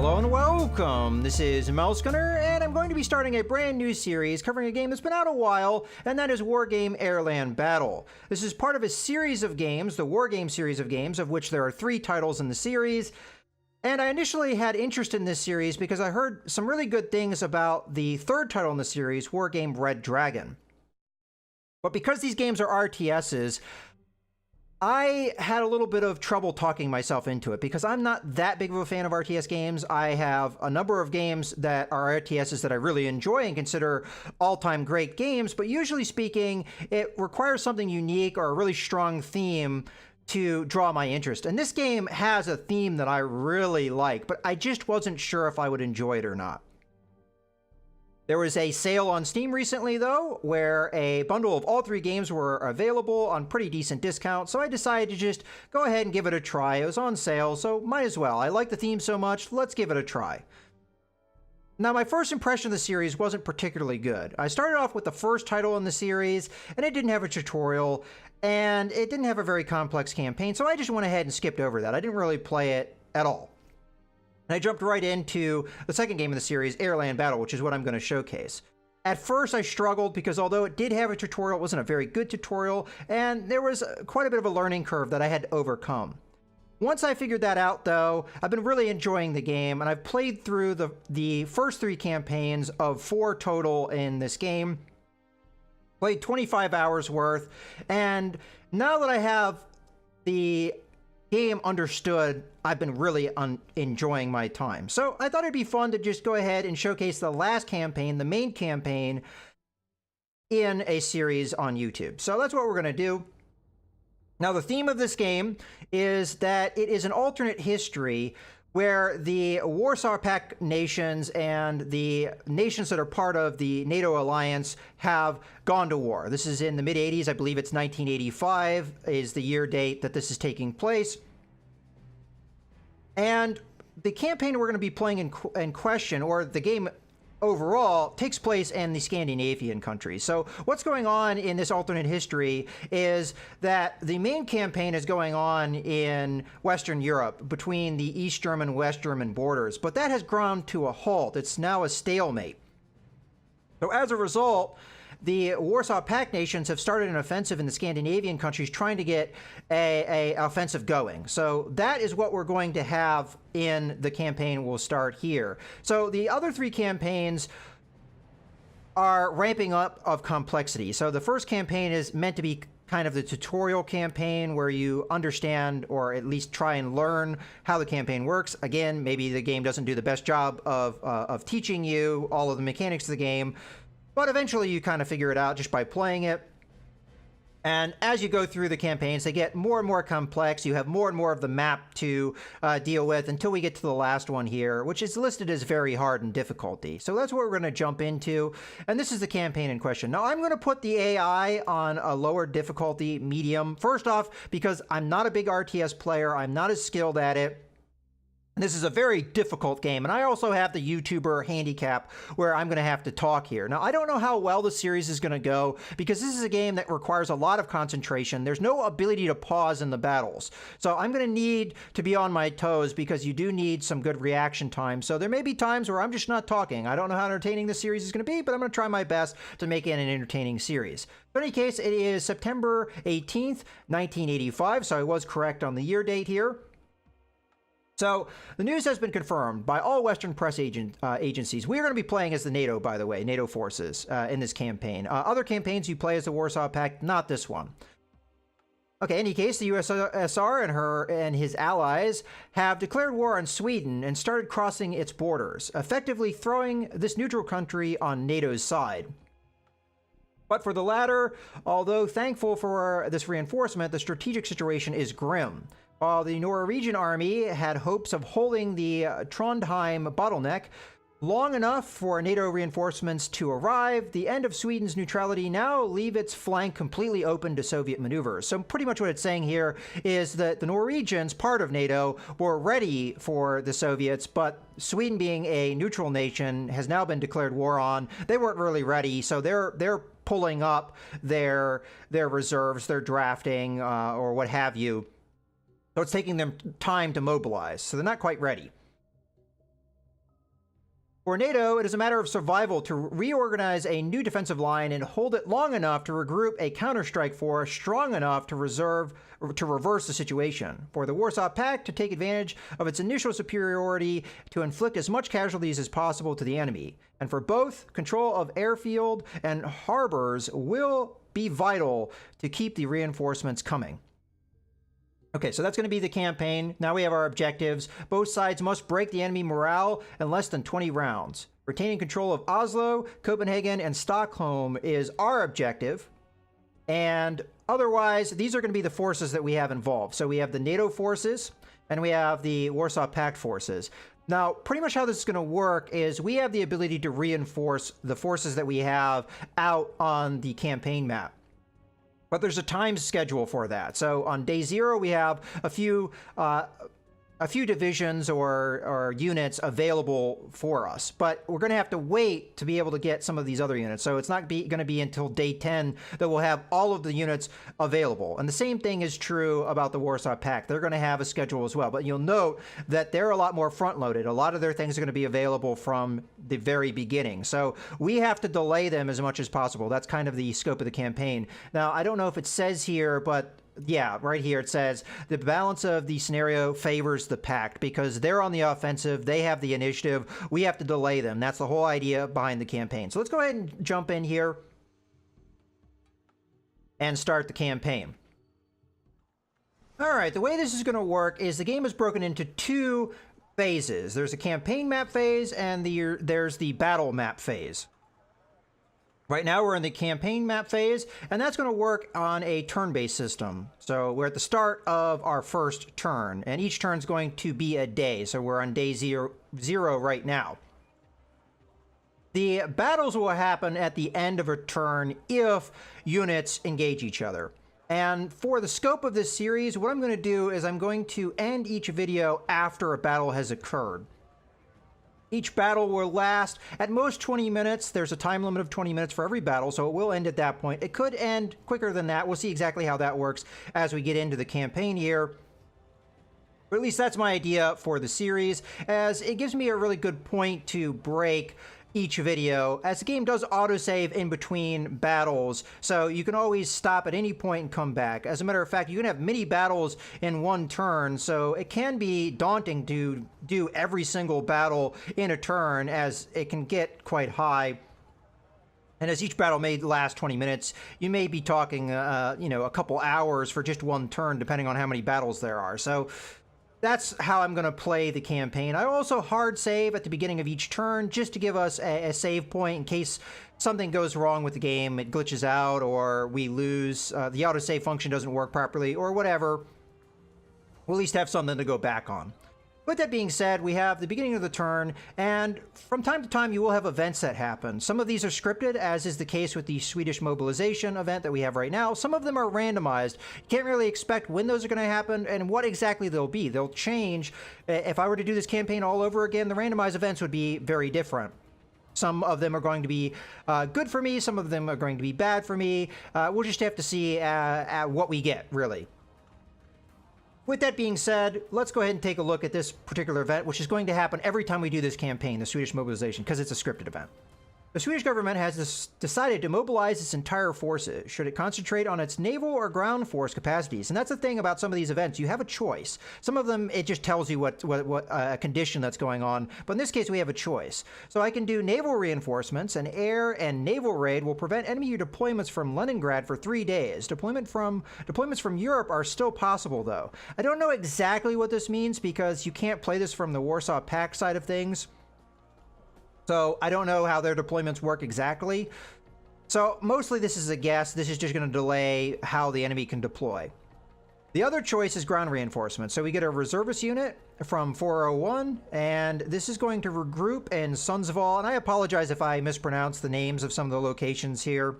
Hello and welcome! This is Melsgunner, and I'm going to be starting a brand new series covering a game that's been out a while, and that is Wargame Airland Battle. This is part of a series of games, the Wargame series of games, of which there are 3 titles in the series. And I initially had interest in this series because I heard some really good things about the 3rd title in the series, Wargame Red Dragon. But because these games are RTSs, I had a little bit of trouble talking myself into it because I'm not that big of a fan of RTS games. I have a number of games that are RTSs that I really enjoy and consider all-time great games, but usually speaking, it requires something unique or a really strong theme to draw my interest. And this game has a theme that I really like, but I just wasn't sure if I would enjoy it or not. There was a sale on Steam recently, though, where a bundle of all 3 games were available on pretty decent discount, so I decided to just go ahead and give it a try. It was on sale, so might as well. I like the theme so much, let's give it a try. Now, my first impression of the series wasn't particularly good. I started off with the first title in the series, and it didn't have a tutorial, and it didn't have a very complex campaign, so I just went ahead and skipped over that. I didn't really play it at all. And I jumped right into the second game in the series, Airland Battle, which is what I'm going to showcase. At first, I struggled because although it did have a tutorial, it wasn't a very good tutorial, and there was quite a bit of a learning curve that I had to overcome. Once I figured that out, though, I've been really enjoying the game, and I've played through the first 3 campaigns of 4 total in this game. Played 25 hours worth, and now that I have the game understood, I've been really enjoying my time. So I thought it'd be fun to just go ahead and showcase the last campaign, the main campaign, in a series on YouTube. So that's what we're going to do. Now, the theme of this game is that it is an alternate history where the Warsaw Pact nations and the nations that are part of the NATO alliance have gone to war. This is in the mid-80s. I believe it's 1985 is the year date that this is taking place. And the campaign we're going to be playing in question, or the game overall, takes place in the Scandinavian countries. So what's going on in this alternate history is that the main campaign is going on in Western Europe between the East German and West German borders, but that has ground to a halt. It's now a stalemate. So as a result, the Warsaw Pact nations have started an offensive in the Scandinavian countries trying to get a offensive going. So that is what we're going to have in the campaign we'll start here. So the other 3 campaigns are ramping up of complexity. So the first campaign is meant to be kind of the tutorial campaign where you understand or at least try and learn how the campaign works. Again, maybe the game doesn't do the best job of teaching you all of the mechanics of the game, but eventually you kind of figure it out just by playing it. And as you go through the campaigns, they get more and more complex. You have more and more of the map to deal with until we get to the last one here, which is listed as very hard in difficulty. So that's what we're going to jump into. And this is the campaign in question. Now, I'm going to put the AI on a lower difficulty, medium. First off, because I'm not a big RTS player. I'm not as skilled at it. This is a very difficult game, and I also have the YouTuber handicap where I'm going to have to talk here. Now, I don't know how well the series is going to go because this is a game that requires a lot of concentration. There's no ability to pause in the battles. So I'm going to need to be on my toes because you do need some good reaction time. So there may be times where I'm just not talking. I don't know how entertaining this series is going to be, but I'm going to try my best to make it an entertaining series. In any case, it is September 18th, 1985, so I was correct on the year date here. So, the news has been confirmed by all Western press agencies. We are going to be playing as the NATO, by the way, NATO forces in this campaign. Other campaigns you play as the Warsaw Pact, not this one. Okay, in any case, the USSR and his allies have declared war on Sweden and started crossing its borders, effectively throwing this neutral country on NATO's side. But for the latter, although thankful for this reinforcement, the strategic situation is grim. While the Norwegian army had hopes of holding the Trondheim bottleneck long enough for NATO reinforcements to arrive, the end of Sweden's neutrality now leave its flank completely open to Soviet maneuvers. So pretty much what it's saying here is that the Norwegians, part of NATO, were ready for the Soviets, but Sweden, being a neutral nation, has now been declared war on. They weren't really ready, so they're pulling up their reserves, their drafting, or what have you. So it's taking them time to mobilize, so they're not quite ready. For NATO, it is a matter of survival to reorganize a new defensive line and hold it long enough to regroup a counterstrike force strong enough to reverse the situation. For the Warsaw Pact to take advantage of its initial superiority to inflict as much casualties as possible to the enemy. And for both, control of airfield and harbors will be vital to keep the reinforcements coming. Okay, so that's going to be the campaign. Now we have our objectives. Both sides must break the enemy morale in less than 20 rounds. Retaining control of Oslo, Copenhagen, and Stockholm is our objective. And otherwise, these are going to be the forces that we have involved. So we have the NATO forces, and we have the Warsaw Pact forces. Now, pretty much how this is going to work is we have the ability to reinforce the forces that we have out on the campaign map. But there's a time schedule for that. So on day 0, we have a few divisions or units available for us, but we're going to have to wait to be able to get some of these other units. So it's not going to be until day 10 that we'll have all of the units available. And the same thing is true about the Warsaw Pact. They're going to have a schedule as well, but you'll note that they're a lot more front-loaded. A lot of their things are going to be available from the very beginning. So we have to delay them as much as possible. That's kind of the scope of the campaign. Now, I don't know if it says here, but yeah, right here it says the balance of the scenario favors the Pact because they're on the offensive, they have the initiative, we have to delay them. That's the whole idea behind the campaign. So let's go ahead and jump in here and start the campaign. All right, the way this is going to work is the game is broken into 2 phases. There's a campaign map phase and there's the battle map phase. Right now we're in the campaign map phase, and that's going to work on a turn-based system. So we're at the start of our first turn, and each turn is going to be a day. So we're on day zero right now. The battles will happen at the end of a turn if units engage each other. And for the scope of this series, what I'm going to do is I'm going to end each video after a battle has occurred. Each battle will last at most 20 minutes. There's a time limit of 20 minutes for every battle, so it will end at that point. It could end quicker than that. We'll see exactly how that works as we get into the campaign here. But at least that's my idea for the series, as it gives me a really good point to break each video, as the game does autosave in between battles, so you can always stop at any point and come back. As a matter of fact, you can have many battles in one turn, so it can be daunting to do every single battle in a turn, as it can get quite high. And as each battle may last 20 minutes, you may be talking, a couple hours for just one turn, depending on how many battles there are. So that's how I'm going to play the campaign. I also hard save at the beginning of each turn just to give us a save point in case something goes wrong with the game, it glitches out, or we lose, the autosave function doesn't work properly, or whatever. We'll at least have something to go back on. With that being said, we have the beginning of the turn, and from time to time you will have events that happen. Some of these are scripted, as is the case with the Swedish Mobilization event that we have right now. Some of them are randomized. You can't really expect when those are going to happen and what exactly they'll be. They'll change. If I were to do this campaign all over again, the randomized events would be very different. Some of them are going to be good for me. Some of them are going to be bad for me. We'll just have to see what we get, really. With that being said, let's go ahead and take a look at this particular event, which is going to happen every time we do this campaign, the Swedish Mobilization, because it's a scripted event. The Swedish government has decided to mobilize its entire forces. Should it concentrate on its naval or ground force capacities? And that's the thing about some of these events. You have a choice. Some of them, it just tells you what condition that's going on. But in this case, we have a choice. So I can do naval reinforcements. An air and naval raid will prevent enemy deployments from Leningrad for 3 days. Deployments from Europe are still possible, though. I don't know exactly what this means because you can't play this from the Warsaw Pact side of things. So I don't know how their deployments work exactly. So mostly this is a guess. This is just going to delay how the enemy can deploy. The other choice is ground reinforcement. So we get a reservist unit from 401, and this is going to regroup in Sundsvall. And I apologize if I mispronounce the names of some of the locations here.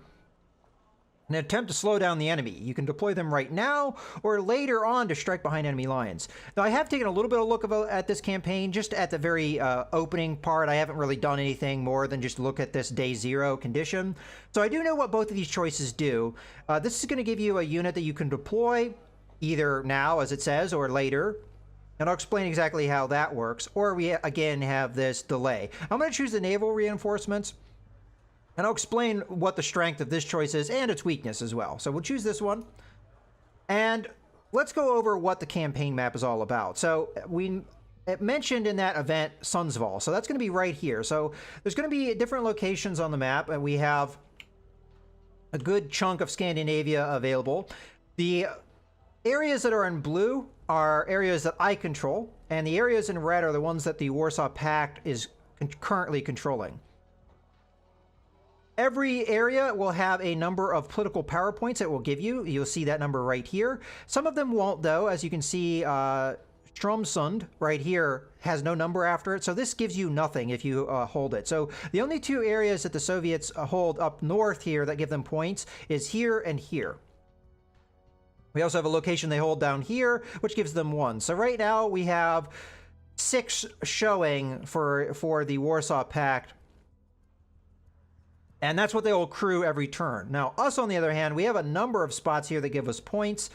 An attempt to slow down the enemy. You can deploy them right now or later on to strike behind enemy lines. Now, I have taken a little bit of a look at this campaign, just at the very opening part. I haven't really done anything more than just look at this day 0 condition. So I do know what both of these choices do. This is going to give you a unit that you can deploy either now, as it says, or later. And I'll explain exactly how that works. Or we, again, have this delay. I'm going to choose the naval reinforcements. And I'll explain what the strength of this choice is and its weakness as well. So we'll choose this one. And let's go over what the campaign map is all about. So it mentioned in that event Sundsvall. So that's going to be right here. So there's going to be different locations on the map. And we have a good chunk of Scandinavia available. The areas that are in blue are areas that I control. And the areas in red are the ones that the Warsaw Pact is currently controlling. Every area will have a number of political power points it will give you. You'll see that number right here. Some of them won't, though. As you can see, Strömsund right here has no number after it. So this gives you nothing if you hold it. So the only two areas that the Soviets hold up north here that give them points is here and here. We also have a location they hold down here, which gives them 1. So right now we have 6 showing for the Warsaw Pact. And that's what they will accrue every turn. Now, us, on the other hand, we have a number of spots here that give us points,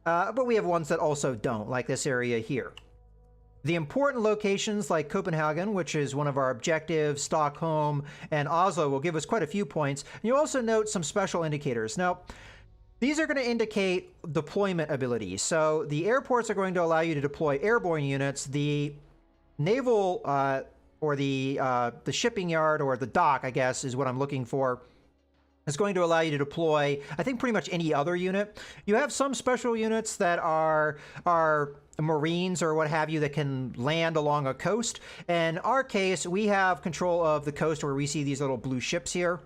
but we have ones that also don't, like this area here. The important locations like Copenhagen, which is one of our objectives, Stockholm, and Oslo will give us quite a few points. And you'll also note some special indicators. Now, these are going to indicate deployment abilities. So the airports are going to allow you to deploy airborne units. The naval or the shipping yard, or the dock, I guess, is what I'm looking for, is going to allow you to deploy, I think, pretty much any other unit. You have some special units that are Marines or what have you that can land along a coast. In our case, we have control of the coast where we see these little blue ships here.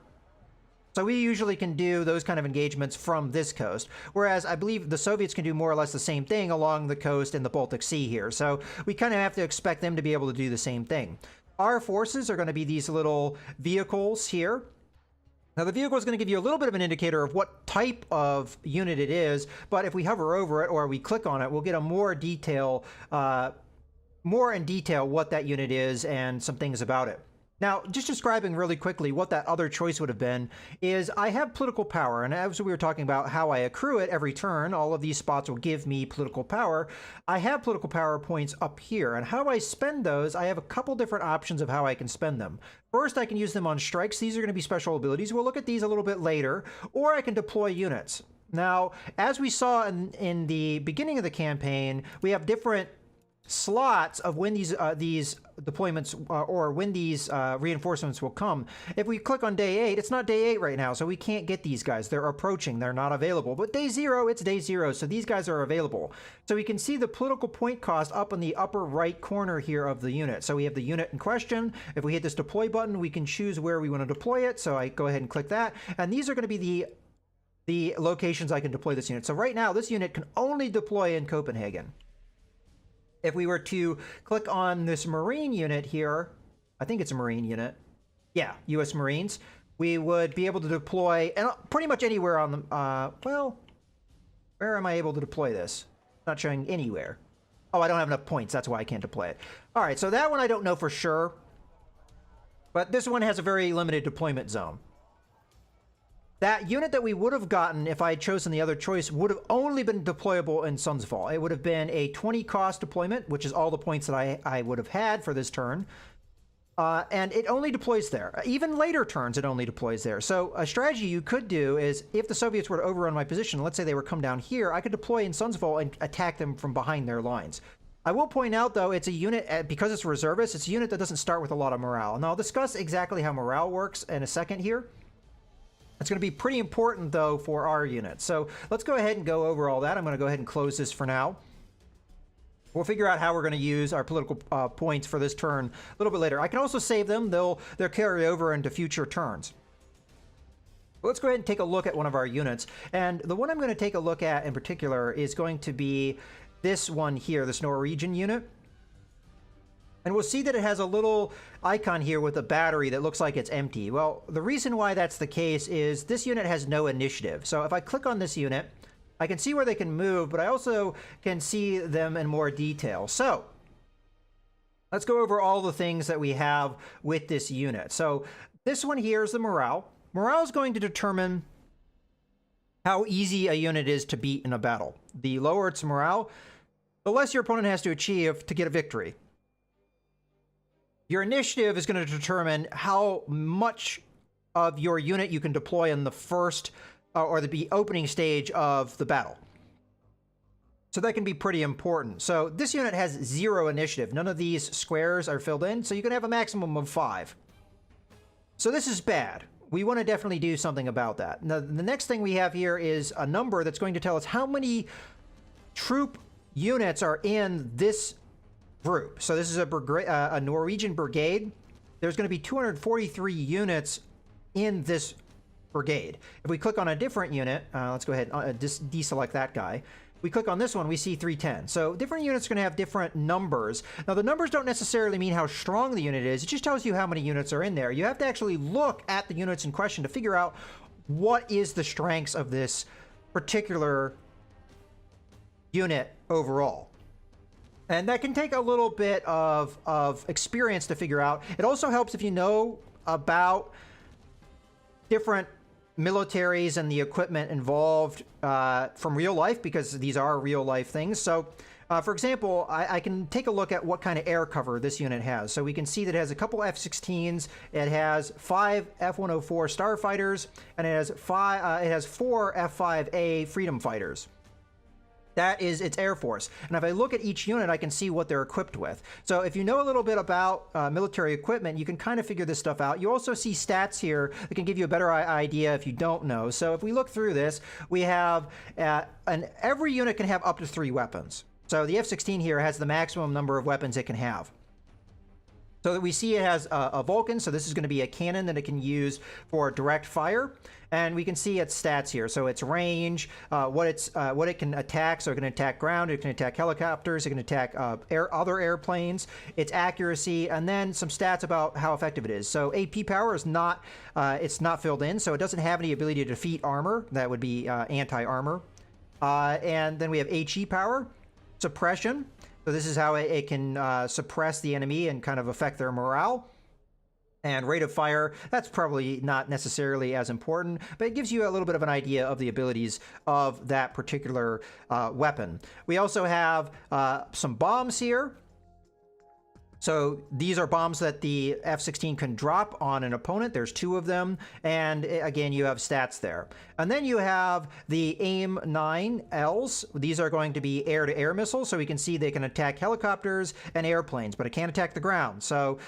So we usually can do those kind of engagements from this coast, whereas I believe the Soviets can do more or less the same thing along the coast in the Baltic Sea here. So we kind of have to expect them to be able to do the same thing. Our forces are going to be these little vehicles here. Now, the vehicle is going to give you a little bit of an indicator of what type of unit it is, but if we hover over it or we click on it, we'll get a more in detail what that unit is and some things about it. Now, just describing really quickly what that other choice would have been is I have political power, and as we were talking about how I accrue it every turn, all of these spots will give me political power. I have political power points up here, and how I spend those, I have a couple different options of how I can spend them. First, I can use them on strikes. These are going to be special abilities. We'll look at these a little bit later, or I can deploy units. Now, as we saw in the beginning of the campaign, we have different slots of when these deployments or when these reinforcements will come. If we click on day 8, it's not day 8 right now, so we can't get these guys. They're approaching. They're not available. But day 0, it's day 0, so these guys are available. So we can see the political point cost up in the upper right corner here of the unit. So we have the unit in question. If we hit this deploy button, we can choose where we want to deploy it. So I go ahead and click that. And these are going to be the locations I can deploy this unit. So right now, this unit can only deploy in Copenhagen. If we were to click on this Marine unit here, I think it's a Marine unit. Yeah, U.S. Marines. We would be able to deploy and pretty much anywhere on the, well, where am I able to deploy this? Not showing anywhere. Oh, I don't have enough points. That's why I can't deploy it. All right, so that one I don't know for sure. But this one has a very limited deployment zone. That unit that we would have gotten if I had chosen the other choice would have only been deployable in Sundsvall. It would have been a 20 cost deployment, which is all the points that I would have had for this turn. And it only deploys there. Even later turns, it only deploys there. So a strategy you could do is, if the Soviets were to overrun my position, let's say they were come down here, I could deploy in Sundsvall and attack them from behind their lines. I will point out, though, it's a unit, because it's reservist, it's a unit that doesn't start with a lot of morale. And I'll discuss exactly how morale works in a second here. It's going to be pretty important, though, for our unit. So let's go ahead and go over all that. I'm going to go ahead and close this for now. We'll figure out how we're going to use our political points for this turn a little bit later. I can also save them. They'll carry over into future turns. Let's go ahead and take a look at one of our units. And the one I'm going to take a look at in particular is going to be this one here, this Norwegian unit. And we'll see that it has a little icon here with a battery that looks like it's empty. Well, the reason why that's the case is this unit has no initiative. So if I click on this unit, I can see where they can move, but I also can see them in more detail. So let's go over all the things that we have with this unit. So this one here is the morale. Morale is going to determine how easy a unit is to beat in a battle. The lower its morale, the less your opponent has to achieve to get a victory. Your initiative is going to determine how much of your unit you can deploy in the first or the opening stage of the battle. So that can be pretty important. So this unit has 0 initiative. None of these squares are filled in, so you can have a maximum of 5. So this is bad. We want to definitely do something about that. Now, the next thing we have here is a number that's going to tell us how many troop units are in this group. So this is a Norwegian brigade. There's going to be 243 units in this brigade. If we click on a different unit, let's go ahead and deselect that guy. We click on this one, we see 310. So different units are going to have different numbers. Now the numbers don't necessarily mean how strong the unit is. It just tells you how many units are in there. You have to actually look at the units in question to figure out what is the strengths of this particular unit overall. And that can take a little bit of experience to figure out. It also helps if you know about different militaries and the equipment involved from real life, because these are real life things. So for example, I can take a look at what kind of air cover this unit has. So we can see that it has a couple F-16s, it has 5 F-104 starfighters, and it has 4 F-5A freedom fighters. That is its Air Force. And if I look at each unit, I can see what they're equipped with. So if you know a little bit about military equipment, you can kind of figure this stuff out. You also see stats here that can give you a better idea if you don't know. So if we look through this, we have, every unit can have up to 3 weapons. So the F-16 here has the maximum number of weapons it can have. So that we see it has a Vulcan, so this is going to be a cannon that it can use for direct fire. And we can see its stats here. So its range, what it can attack. So it can attack ground, it can attack helicopters, it can attack other airplanes, its accuracy, and then some stats about how effective it is. So AP power is not, it's not filled in, so it doesn't have any ability to defeat armor. That would be anti-armor. And then we have HE power, suppression. So this is how it can suppress the enemy and kind of affect their morale. And rate of fire, that's probably not necessarily as important, but it gives you a little bit of an idea of the abilities of that particular weapon. We also have some bombs here. So these are bombs that the F-16 can drop on an opponent. There's 2 of them. And again, you have stats there. And then you have the AIM-9Ls. These are going to be air-to-air missiles. So we can see they can attack helicopters and airplanes, but it can't attack the ground. So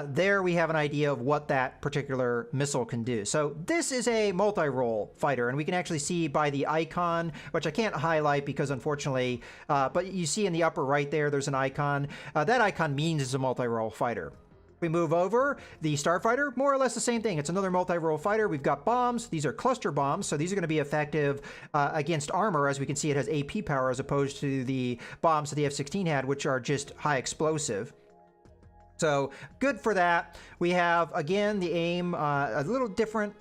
there we have an idea of what that particular missile can do. So this is a multi-role fighter. And we can actually see by the icon, which I can't highlight because unfortunately, but you see in the upper right there, there's an icon. That icon means it's a multi-role fighter. We move over, the Starfighter, more or less the same thing. It's another multi-role fighter. We've got bombs. These are cluster bombs, so these are going to be effective against armor. As we can see, it has AP power as opposed to the bombs that the F-16 had, which are just high explosive. So good for that. We have, again, the AIM, a little different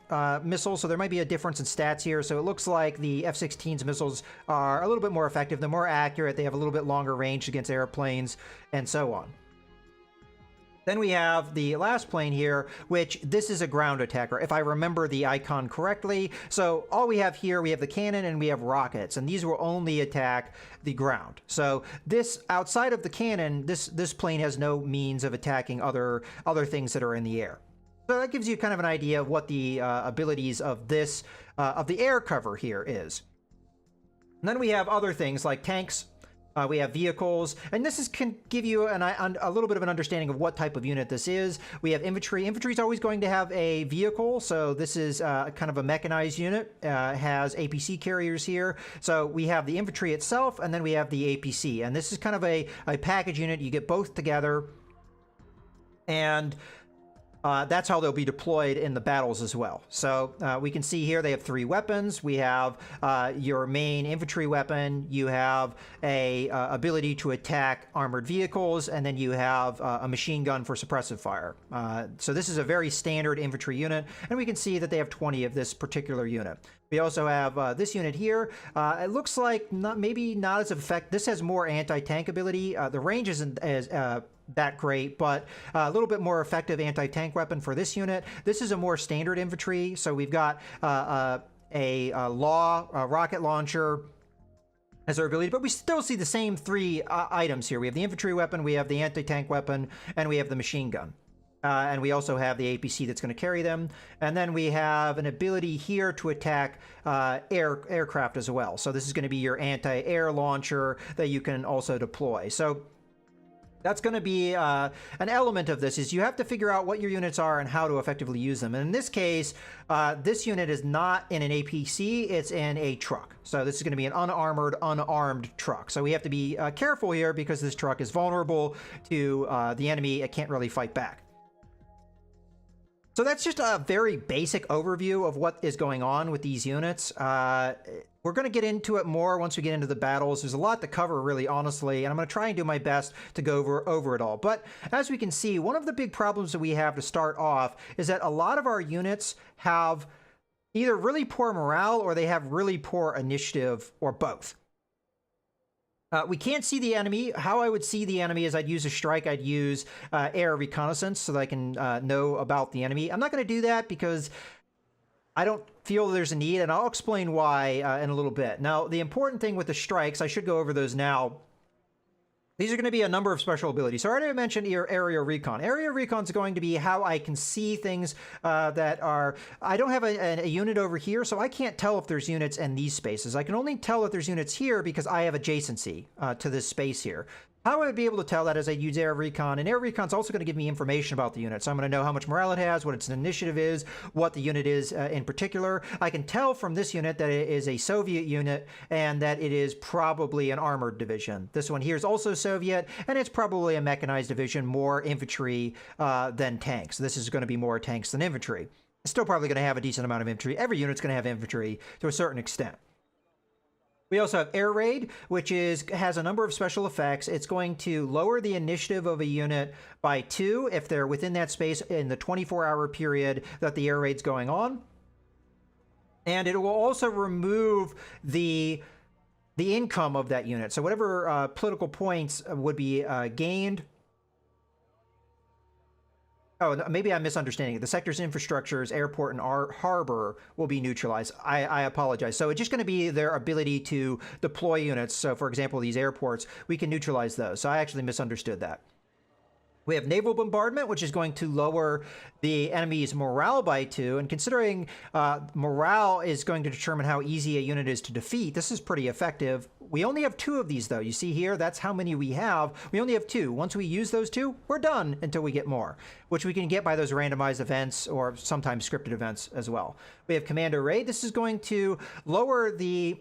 missile, so there might be a difference in stats here. So it looks like the F-16's missiles are a little bit more effective. They're more accurate. They have a little bit longer range against airplanes and so on. Then we have the last plane here, which this is a ground attacker, if I remember the icon correctly. So all we have here, we have the cannon and we have rockets, and these will only attack the ground. So this, outside of the cannon, this plane has no means of attacking other things that are in the air. So that gives you kind of an idea of what the abilities of this, of the air cover here is. And then we have other things like tanks. We have vehicles, and this can give you a little bit of an understanding of what type of unit this is. We have infantry. Infantry is always going to have a vehicle, so this is kind of a mechanized unit. Has APC carriers here. So we have the infantry itself, and then we have the APC, and this is kind of a package unit. You get both together, and that's how they'll be deployed in the battles as well. So we can see here they have 3 weapons. We have your main infantry weapon. You have a ability to attack armored vehicles, and then you have a machine gun for suppressive fire. So this is a very standard infantry unit, and we can see that they have 20 of this particular unit. We also have this unit here. It looks like maybe not as effective. This has more anti-tank ability. The range isn't as that great, but a little bit more effective anti-tank weapon for this unit. This is a more standard infantry, so we've got a rocket launcher, as our ability, but we still see the same three items here. We have the infantry weapon, we have the anti-tank weapon, and we have the machine gun. And we also have the APC that's going to carry them. And then we have an ability here to attack aircraft as well. So this is going to be your anti-air launcher that you can also deploy. So that's going to be an element of this, is you have to figure out what your units are and how to effectively use them. And in this case, this unit is not in an APC, it's in a truck. So this is going to be an unarmed truck. So we have to be careful here because this truck is vulnerable to the enemy. It can't really fight back. So that's just a very basic overview of what is going on with these units. We're going to get into it more once we get into the battles. There's a lot to cover, really, honestly, and I'm going to try and do my best to go over it all. But as we can see, one of the big problems that we have to start off is that a lot of our units have either really poor morale or they have really poor initiative, or both. We can't see the enemy. How I would see the enemy is I'd use a strike. I'd use air reconnaissance so that I can know about the enemy. I'm not going to do that because I don't feel there's a need, and I'll explain why in a little bit. Now, the important thing with the strikes, I should go over those now. These are going to be a number of special abilities. So I already mentioned area recon. Area recon is going to be how I can see things that are... I don't have a unit over here, so I can't tell if there's units in these spaces. I can only tell if there's units here because I have adjacency to this space here. How I would be able to tell that is I'd use Air Recon, and Air Recon is also going to give me information about the unit. So I'm going to know how much morale it has, what its initiative is, what the unit is in particular. I can tell from this unit that it is a Soviet unit and that it is probably an armored division. This one here is also Soviet, and it's probably a mechanized division, more infantry than tanks. This is going to be more tanks than infantry. It's still probably going to have a decent amount of infantry. Every unit's going to have infantry to a certain extent. We also have Air Raid, which has a number of special effects. It's going to lower the initiative of a unit by 2 if they're within that space in the 24-hour period that the air raid's going on. And it will also remove the income of that unit. So whatever political points would be gained. Oh, maybe I'm misunderstanding it. The sector's infrastructures, airport, and harbor will be neutralized. I apologize. So it's just going to be their ability to deploy units. So, for example, these airports, we can neutralize those. So I actually misunderstood that. We have Naval Bombardment, which is going to lower the enemy's morale by 2. And considering morale is going to determine how easy a unit is to defeat, this is pretty effective. We only have 2 of these, though. You see here, that's how many we have. We only have 2. Once we use those 2, we're done until we get more, which we can get by those randomized events or sometimes scripted events as well. We have Commando Raid. This is going to lower the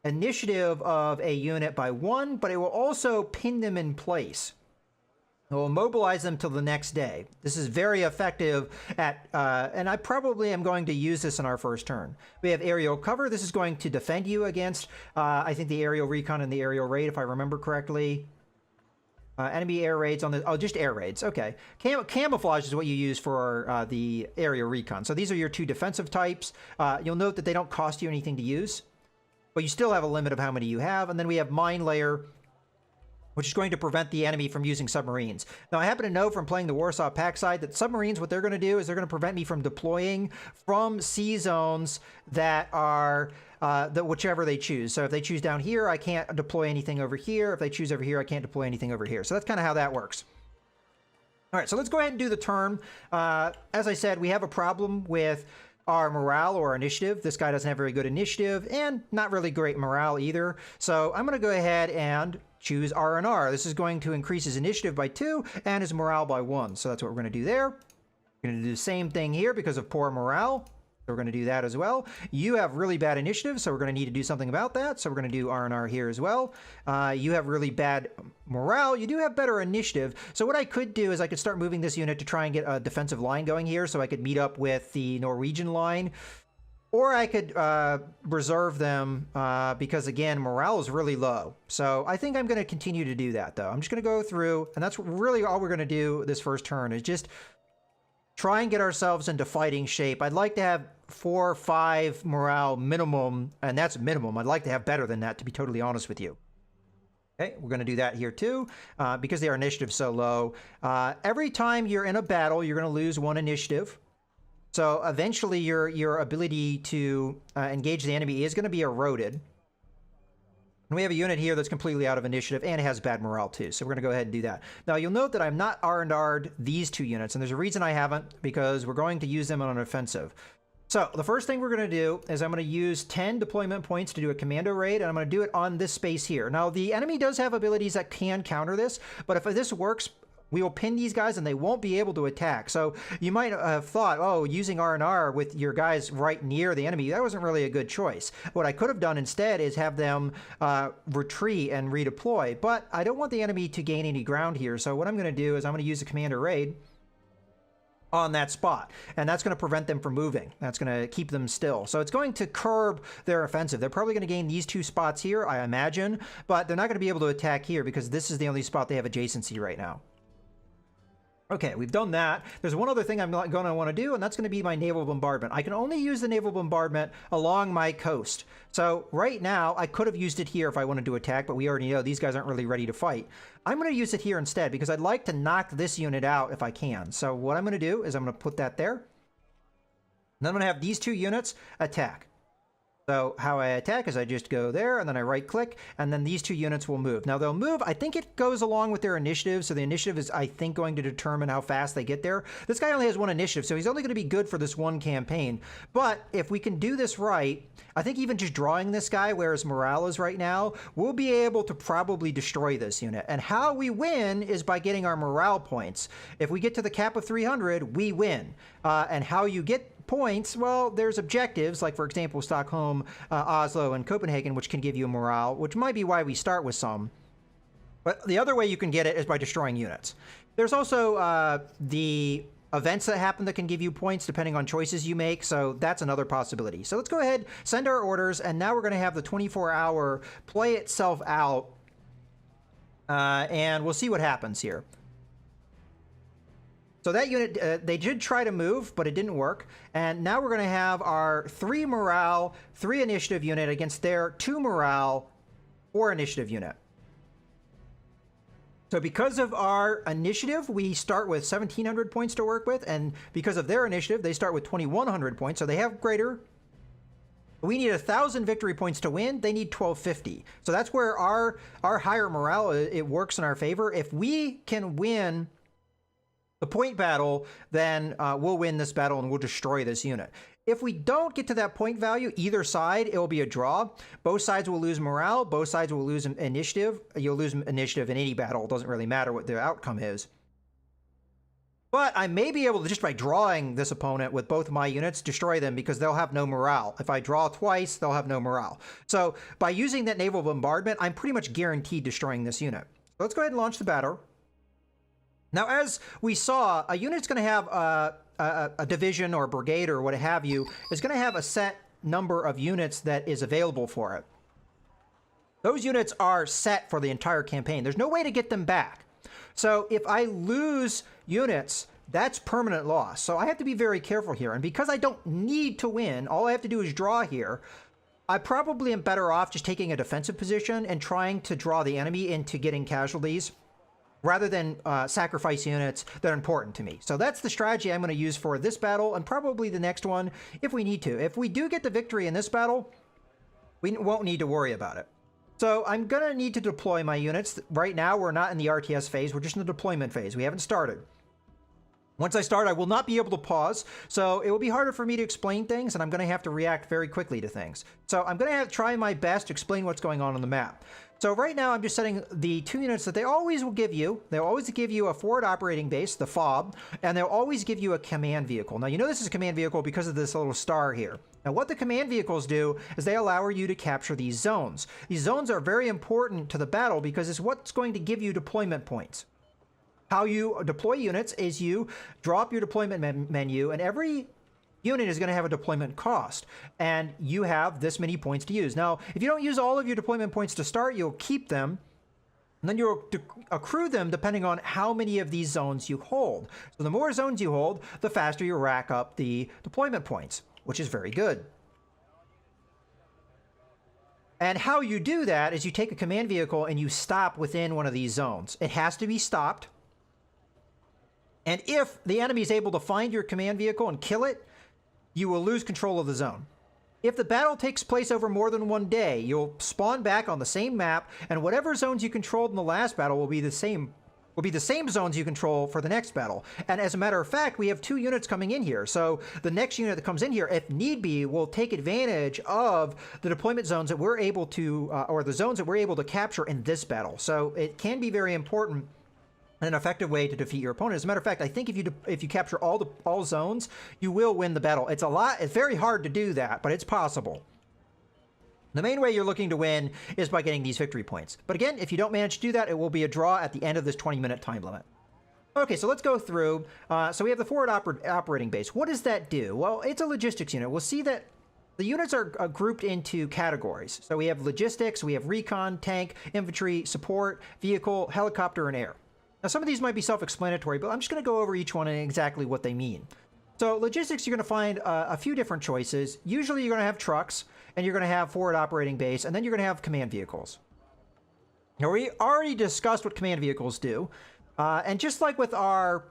initiative of a unit by 1, but it will also pin them in place. We'll mobilize them till the next day. This is very effective at, and I probably am going to use this in our first turn. We have aerial cover. This is going to defend you against, I think, the aerial recon and the aerial raid, if I remember correctly. Enemy air raids on the, oh, just air raids. Okay. Camouflage is what you use for the aerial recon. So these are your 2 defensive types. You'll note that they don't cost you anything to use, but you still have a limit of how many you have. And then we have mine layer, which is going to prevent the enemy from using submarines. Now, I happen to know from playing the Warsaw Pact side that submarines, what they're going to do is they're going to prevent me from deploying from sea zones that are whichever they choose. So if they choose down here, I can't deploy anything over here. If they choose over here, I can't deploy anything over here. So that's kind of how that works. All right, so let's go ahead and do the turn. As I said, we have a problem with our morale or initiative. This guy doesn't have very good initiative and not really great morale either. So I'm going to go ahead and choose R&R. This is going to increase his initiative by 2 and his morale by 1. So that's what we're going to do there. We're going to do the same thing here because of poor morale. So we're going to do that as well. You have really bad initiative, so we're going to need to do something about that. So we're going to do R&R here as well. You have really bad morale. You do have better initiative. So what I could do is I could start moving this unit to try and get a defensive line going here so I could meet up with the Norwegian line. Or I could reserve them because, again, morale is really low. So I think I'm going to continue to do that, though. I'm just going to go through, and that's really all we're going to do this first turn, is just try and get ourselves into fighting shape. I'd like to have 4 or 5 morale minimum, and that's minimum. I'd like to have better than that, to be totally honest with you. Okay, we're going to do that here, too, because their initiative is so low. Every time you're in a battle, you're going to lose 1 initiative. So eventually your ability to engage the enemy is going to be eroded. And we have a unit here that's completely out of initiative, and it has bad morale too. So we're going to go ahead and do that. Now, you'll note that I'm not R&R'd these two units, and there's a reason I haven't, because we're going to use them on an offensive. So the first thing we're going to do is I'm going to use 10 deployment points to do a commando raid, and I'm going to do it on this space here. Now, the enemy does have abilities that can counter this, but if this works, we will pin these guys and they won't be able to attack. So you might have thought, oh, using R&R with your guys right near the enemy, that wasn't really a good choice. What I could have done instead is have them retreat and redeploy, but I don't want the enemy to gain any ground here. So what I'm going to do is I'm going to use a commander raid on that spot, and that's going to prevent them from moving. That's going to keep them still. So it's going to curb their offensive. They're probably going to gain these two spots here, I imagine, but they're not going to be able to attack here because this is the only spot they have adjacency right now. Okay, we've done that. There's one other thing I'm not going to want to do, and that's going to be my naval bombardment. I can only use the naval bombardment along my coast. So right now, I could have used it here if I wanted to attack, but we already know these guys aren't really ready to fight. I'm going to use it here instead because I'd like to knock this unit out if I can. So what I'm going to do is I'm going to put that there. And then I'm going to have these two units attack. So how I attack is I just go there, and then I right-click, and then these two units will move. Now, they'll move. I think it goes along with their initiative, so the initiative is, I think, going to determine how fast they get there. This guy only has one initiative, so he's only going to be good for this one campaign. But if we can do this right, I think even just drawing this guy where his morale is right now, we'll be able to probably destroy this unit. And how we win is by getting our morale points. If we get to the cap of 300, we win. And how you get points, well, there's objectives, like, for example, Stockholm, Oslo, and Copenhagen, which can give you morale, which might be why we start with some. But the other way you can get it is by destroying units. There's also the events that happen that can give you points depending on choices you make, so that's another possibility. So let's go ahead, send our orders, and now we're going to have the 24-hour play itself out, and we'll see what happens here. So that unit, they did try to move, but it didn't work. And now we're going to have our 3 morale, 3 initiative unit against their 2 morale, 4 initiative unit. So because of our initiative, we start with 1,700 points to work with. And because of their initiative, they start with 2,100 points. So they have greater. We need 1,000 victory points to win. They need 1,250. So that's where our higher morale, it works in our favor. If we can win the point battle, then we'll win this battle and we'll destroy this unit. If we don't get to that point value, either side, it will be a draw. Both sides will lose morale. Both sides will lose initiative. You'll lose initiative in any battle. It doesn't really matter what the outcome is. But I may be able to, just by drawing this opponent with both of my units, destroy them because they'll have no morale. If I draw twice, they'll have no morale. So by using that naval bombardment, I'm pretty much guaranteed destroying this unit. So let's go ahead and launch the battle. Now, as we saw, a unit's going to have a division or brigade or what have you, is going to have a set number of units that is available for it. Those units are set for the entire campaign. There's no way to get them back. So if I lose units, that's permanent loss. So I have to be very careful here. And because I don't need to win, all I have to do is draw here. I probably am better off just taking a defensive position and trying to draw the enemy into getting casualties, rather than sacrifice units that are important to me. So that's the strategy I'm going to use for this battle and probably the next one if we need to. If we do get the victory in this battle, we won't need to worry about it. So I'm going to need to deploy my units. Right now, we're not in the RTS phase. We're just in the deployment phase. We haven't started. Once I start, I will not be able to pause, so it will be harder for me to explain things, and I'm going to have to react very quickly to things. So I'm going to try my best to explain what's going on the map. So right now, I'm just setting the 2 units that they always will give you. They'll always give you a forward operating base, the FOB, and they'll always give you a command vehicle. Now, you know this is a command vehicle because of this little star here. Now, what the command vehicles do is they allow you to capture these zones. These zones are very important to the battle because it's what's going to give you deployment points. How you deploy units is you draw up your deployment menu, and every unit is going to have a deployment cost, and you have this many points to use. Now, if you don't use all of your deployment points to start, you'll keep them, and then you'll accrue them depending on how many of these zones you hold. So the more zones you hold, the faster you rack up the deployment points, which is very good. And how you do that is you take a command vehicle and you stop within one of these zones. It has to be stopped. And if the enemy is able to find your command vehicle and kill it, you will lose control of the zone. If the battle takes place over more than one day, you'll spawn back on the same map, and whatever zones you controlled in the last battle will be the same zones you control for the next battle. And as a matter of fact, we have 2 units coming in here. So the next unit that comes in here, if need be, will take advantage of the deployment zones that we're able to, or the zones that we're able to capture in this battle. So it can be very important and an effective way to defeat your opponent. As a matter of fact, I think if you capture all zones, you will win the battle. It's very hard to do that, but it's possible. The main way you're looking to win is by getting these victory points. But again, if you don't manage to do that, it will be a draw at the end of this 20-minute time limit. Okay, so let's go through. So we have the forward operating base. What does that do? Well, it's a logistics unit. We'll see that the units are grouped into categories. So we have logistics, we have recon, tank, infantry, support, vehicle, helicopter, and air. Now, some of these might be self-explanatory, but I'm just going to go over each one and exactly what they mean. So logistics, you're going to find a few different choices. Usually you're going to have trucks, and you're going to have forward operating base, and then you're going to have command vehicles. Now, we already discussed what command vehicles do, and just like with our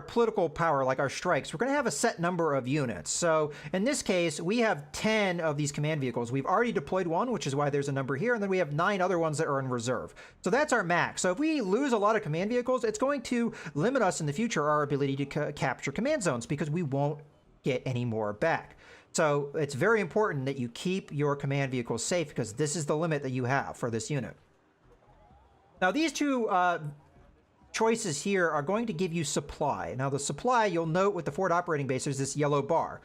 political power, like our strikes, we're going to have a set number of units. So in this case, we have 10 of these command vehicles. We've already deployed one, which is why there's a number here, and then we have 9 other ones that are in reserve. So that's our max. So if we lose a lot of command vehicles, it's going to limit us in the future our ability to capture command zones, because we won't get any more back. So it's very important that you keep your command vehicles safe, because this is the limit that you have for this unit. Now, these two choices here are going to give you supply. Now, the supply, you'll note with the forward operating base, there's this yellow bar.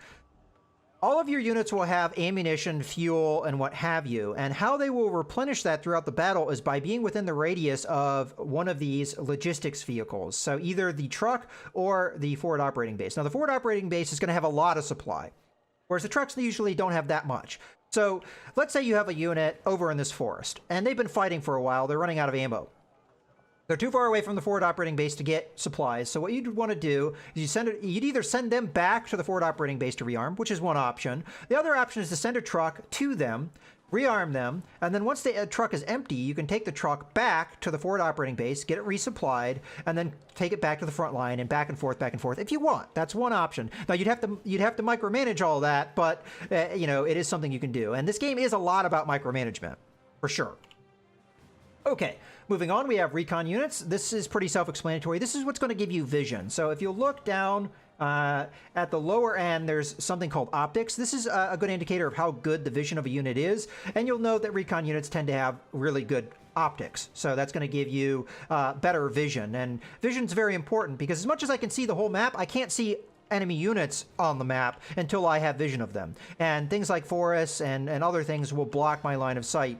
All of your units will have ammunition, fuel, and what have you, and how they will replenish that throughout the battle is by being within the radius of one of these logistics vehicles. So either the truck or the forward operating base. Now, the forward operating base is going to have a lot of supply, whereas the trucks usually don't have that much. So let's say you have a unit over in this forest, and they've been fighting for a while. They're running out of ammo. They're too far away from the forward operating base to get supplies. So what you'd want to do is you'd either send them back to the forward operating base to rearm, which is one option. The other option is to send a truck to them, rearm them, and then once the truck is empty, you can take the truck back to the forward operating base, get it resupplied, and then take it back to the front line and back and forth if you want. That's one option. Now, you'd have to micromanage all that, but you know, it is something you can do. And this game is a lot about micromanagement, for sure. Okay, moving on, we have Recon Units. This is pretty self-explanatory. This is what's going to give you vision. So if you look down at the lower end, there's something called optics. This is a good indicator of how good the vision of a unit is. And you'll note that Recon Units tend to have really good optics. So that's going to give you better vision. And vision's very important, because as much as I can see the whole map, I can't see enemy units on the map until I have vision of them. And things like forests and other things will block my line of sight.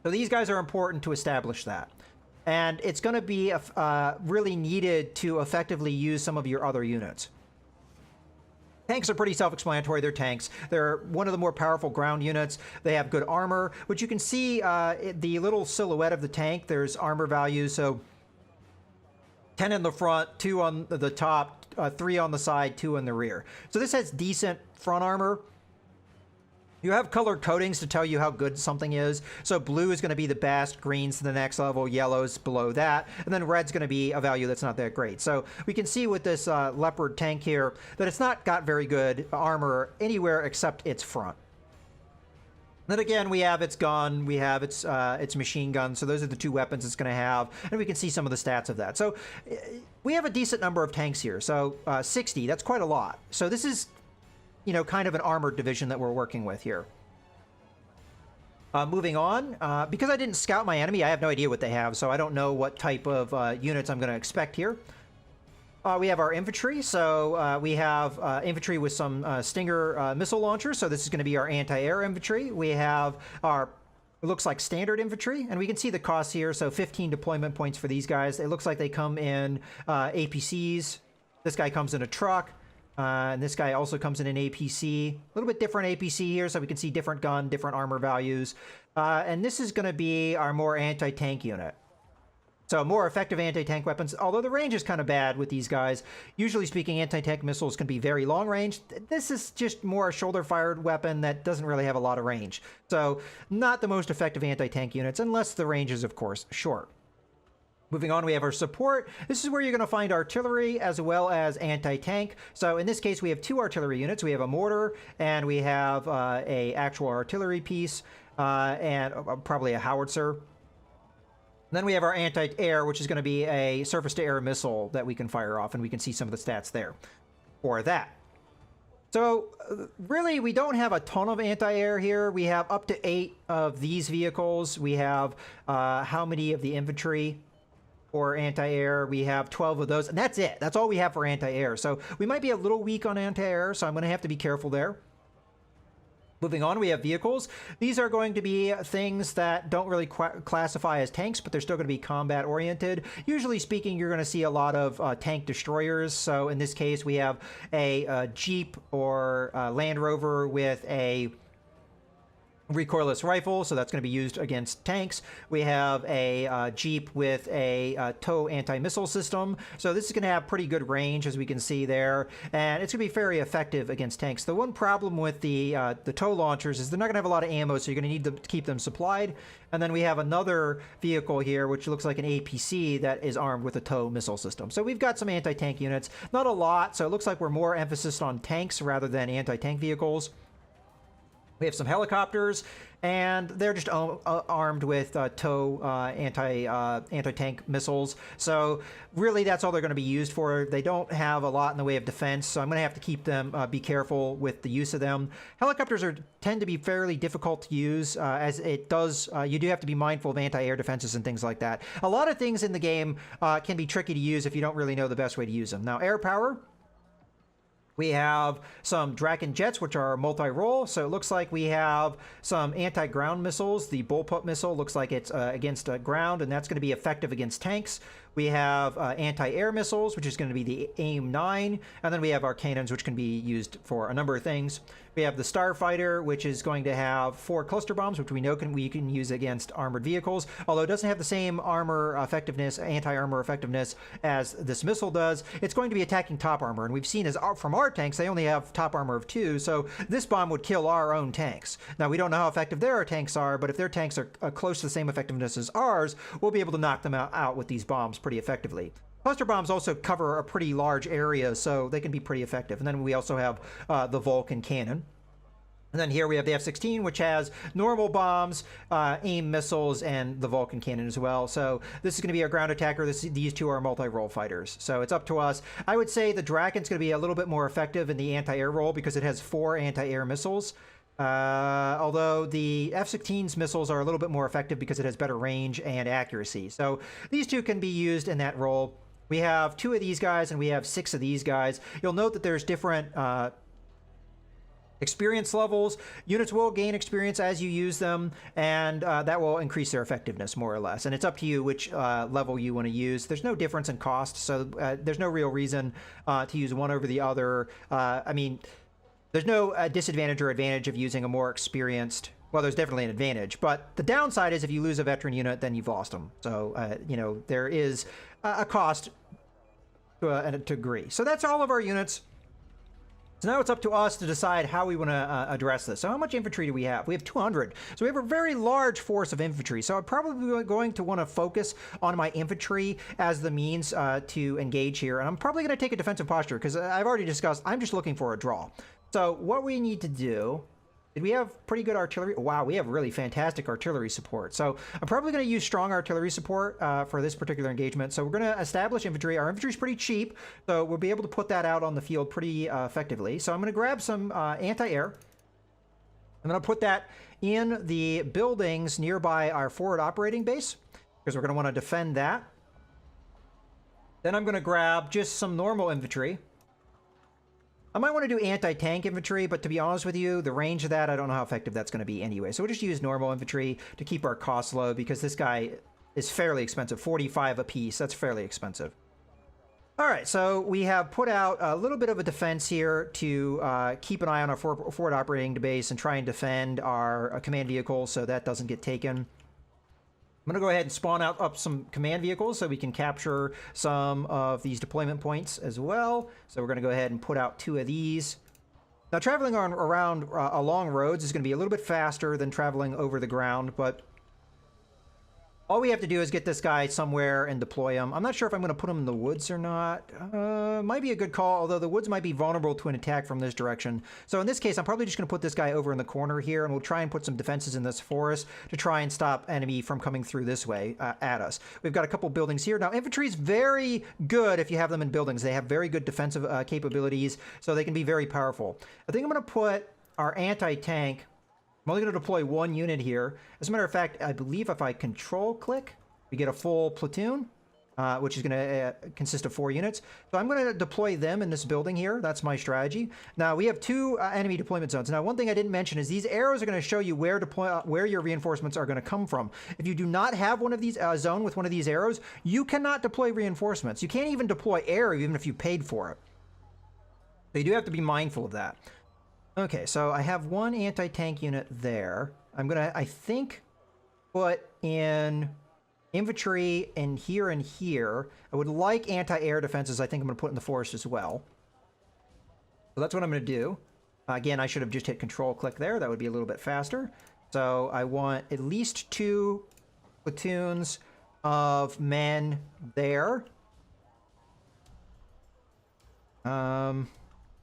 So these guys are important to establish that. And it's going to be really needed to effectively use some of your other units. Tanks are pretty self-explanatory. They're tanks. They're one of the more powerful ground units. They have good armor, which you can see the little silhouette of the tank. There's armor values. So 10 in the front, 2 on the top, 3 on the side, 2 in the rear. So this has decent front armor. You have colored codings to tell you how good something is. So blue is going to be the best, green's the next level, yellow's below that, and then red's going to be a value that's not that great. So we can see with this Leopard tank here that it's not got very good armor anywhere except its front. Then again, we have its gun, we have its machine gun, so those are the 2 weapons it's going to have, and we can see some of the stats of that. So we have a decent number of tanks here, so 60, that's quite a lot. So this is, you know, kind of an armored division that we're working with here. Moving on, because I didn't scout my enemy, I have no idea what they have, so I don't know what type of units I'm going to expect here. We have our infantry, so we have infantry with some Stinger missile launchers, so this is going to be our anti-air infantry. We have our, it looks like standard infantry, and we can see the costs here, so 15 deployment points for these guys. It looks like they come in APCs. This guy comes in a truck. And this guy also comes in an APC. A little bit different APC here, so we can see different gun, different armor values. And this is going to be our more anti-tank unit. So more effective anti-tank weapons, although the range is kind of bad with these guys. Usually speaking, anti-tank missiles can be very long range. This is just more a shoulder-fired weapon that doesn't really have a lot of range. So not the most effective anti-tank units, unless the range is, of course, short. Moving on, we have our support. This is where you're going to find artillery as well as anti-tank. So in this case, we have 2 artillery units. We have a mortar and we have a actual artillery piece and probably a howitzer. Then we have our anti-air, which is going to be a surface-to-air missile that we can fire off, and we can see some of the stats there for that. So really, we don't have a ton of anti-air here. We have up to 8 of these vehicles. We have how many of the infantry for anti-air? We have 12 of those, and that's it. That's all we have for anti-air. So we might be a little weak on anti-air, so I'm going to have to be careful there. Moving on, we have vehicles. These are going to be things that don't really classify as tanks, but they're still going to be combat oriented. Usually speaking, you're going to see a lot of tank destroyers. So in this case, we have a Jeep or Land Rover with a recoilless rifle, so that's going to be used against tanks. We have a Jeep with a tow anti-missile system, so this is going to have pretty good range, as we can see there, and it's going to be very effective against tanks. The one problem with the tow launchers is they're not going to have a lot of ammo, so you're going to need to keep them supplied. And then we have another vehicle here, which looks like an APC that is armed with a tow missile system. So we've got some anti-tank units, not a lot, so it looks like we're more emphasis on tanks rather than anti-tank vehicles. We have some helicopters, and they're just armed with tow anti-tank missiles. So really, that's all they're going to be used for. They don't have a lot in the way of defense, so I'm going to have to keep them, be careful with the use of them. Helicopters tend to be fairly difficult to use, as it does. You do have to be mindful of anti-air defenses and things like that. A lot of things in the game can be tricky to use if you don't really know the best way to use them. Now, air power. We have some Draken jets, which are multi-role. So it looks like we have some anti-ground missiles. The bullpup missile looks like it's against ground, and that's going to be effective against tanks. We have anti-air missiles, which is going to be the AIM-9. And then we have our cannons, which can be used for a number of things. We have the Starfighter, which is going to have 4 cluster bombs, which we know we can use against armored vehicles, although it doesn't have the same armor effectiveness, anti-armor effectiveness as this missile does. It's going to be attacking top armor, and we've seen from our tanks, they only have top armor of 2, so this bomb would kill our own tanks. Now, we don't know how effective their tanks are, but if their tanks are close to the same effectiveness as ours, we'll be able to knock them out with these bombs pretty effectively. Cluster bombs also cover a pretty large area, so they can be pretty effective. And then we also have the Vulcan cannon. And then here we have the F-16, which has normal bombs, AIM missiles, and the Vulcan cannon as well. So this is going to be our ground attacker. These 2 are multi-role fighters. So it's up to us. I would say the Draken's going to be a little bit more effective in the anti-air role because it has 4 anti-air missiles. Although the F-16's missiles are a little bit more effective because it has better range and accuracy. So these 2 can be used in that role. We have 2 of these guys and we have 6 of these guys. You'll note that there's different experience levels. Units will gain experience as you use them, and that will increase their effectiveness more or less. And it's up to you which level you want to use. There's no difference in cost, so there's no real reason to use one over the other. I mean, there's no disadvantage or advantage of using a more experienced. Well, there's definitely an advantage, but the downside is if you lose a veteran unit, then you've lost them. So, you know, there is a cost to a degree. So that's all of our units. So now it's up to us to decide how we want to address this. So how much infantry do we have? We have 200. So we have a very large force of infantry. So I'm probably going to want to focus on my infantry as the means to engage here. And I'm probably going to take a defensive posture because I've already discussed, I'm just looking for a draw. So what we need to do, did we have pretty good artillery? Wow, we have really fantastic artillery support. So I'm probably going to use strong artillery support for this particular engagement. So we're going to establish infantry. Our infantry is pretty cheap, so we'll be able to put that out on the field pretty effectively. So I'm going to grab some anti-air. I'm going to put that in the buildings nearby our forward operating base because we're going to want to defend that. Then I'm going to grab just some normal infantry. I might want to do anti-tank infantry, but to be honest with you, the range of that, I don't know how effective that's going to be anyway. So we'll just use normal infantry to keep our costs low because this guy is fairly expensive, 45 apiece. That's fairly expensive. All right, so we have put out a little bit of a defense here to keep an eye on our forward operating base and try and defend our command vehicles so that doesn't get taken. I'm going to go ahead and spawn up some command vehicles so we can capture some of these deployment points as well. So we're going to go ahead and put out 2 of these. Now, traveling around along roads is going to be a little bit faster than traveling over the ground, but All we have to do is get this guy somewhere and deploy him. I'm not sure if I'm going to put him in the woods or not. Might be a good call, although the woods might be vulnerable to an attack from this direction. So in this case, I'm probably just going to put this guy over in the corner here, and we'll try and put some defenses in this forest to try and stop enemy from coming through this way at us. We've got a couple buildings here. Now, infantry is very good if you have them in buildings. They have very good defensive capabilities, so they can be very powerful. I think I'm going to put our anti-tank. I'm only going to deploy one unit here. As a matter of fact, I believe if I control-click, we get a full platoon, which is going to consist of 4 units. So I'm going to deploy them in this building here. That's my strategy. Now, we have 2 enemy deployment zones. Now, one thing I didn't mention is these arrows are going to show you where your reinforcements are going to come from. If you do not have one of these zone with one of these arrows, you cannot deploy reinforcements. You can't even deploy air even if you paid for it. So you do have to be mindful of that. Okay, so I have 1 anti-tank unit there. I'm going to, I think, put in infantry in here and here. I would like anti-air defenses. I think I'm going to put in the forest as well. So that's what I'm going to do. Again, I should have just hit control-click there. That would be a little bit faster. So I want at least 2 platoons of men there.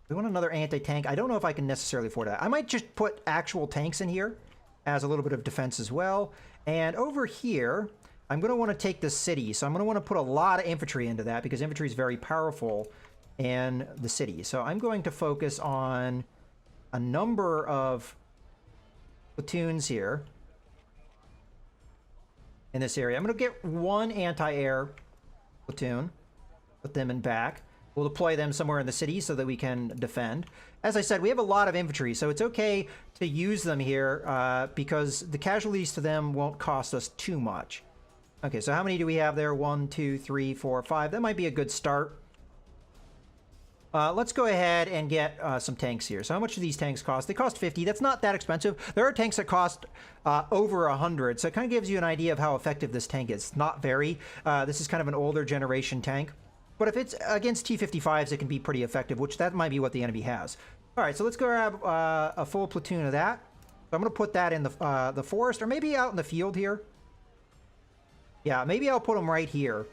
We want another anti-tank. I don't know if I can necessarily afford that. I might just put actual tanks in here as a little bit of defense as well. And over here, I'm going to want to take the city. So I'm going to want to put a lot of infantry into that because infantry is very powerful in the city. So I'm going to focus on a number of platoons here in this area. I'm going to get 1 anti-air platoon, put them in back. We'll deploy them somewhere in the city so that we can defend. As I said, we have a lot of infantry, so it's okay to use them here because the casualties to them won't cost us too much. Okay, so how many do we have there? 1, 2, 3, 4, 5. That might be a good start. Let's go ahead and get some tanks here. So how much do these tanks cost? They cost 50. That's not that expensive. There are tanks that cost over 100, so it kind of gives you an idea of how effective this tank is. Not very. This is kind of an older generation tank. But if it's against T-55s, it can be pretty effective, which that might be what the enemy has. All right, so let's go grab a full platoon of that. So I'm going to put that in the forest, or maybe out in the field here. Yeah, maybe I'll put them right here.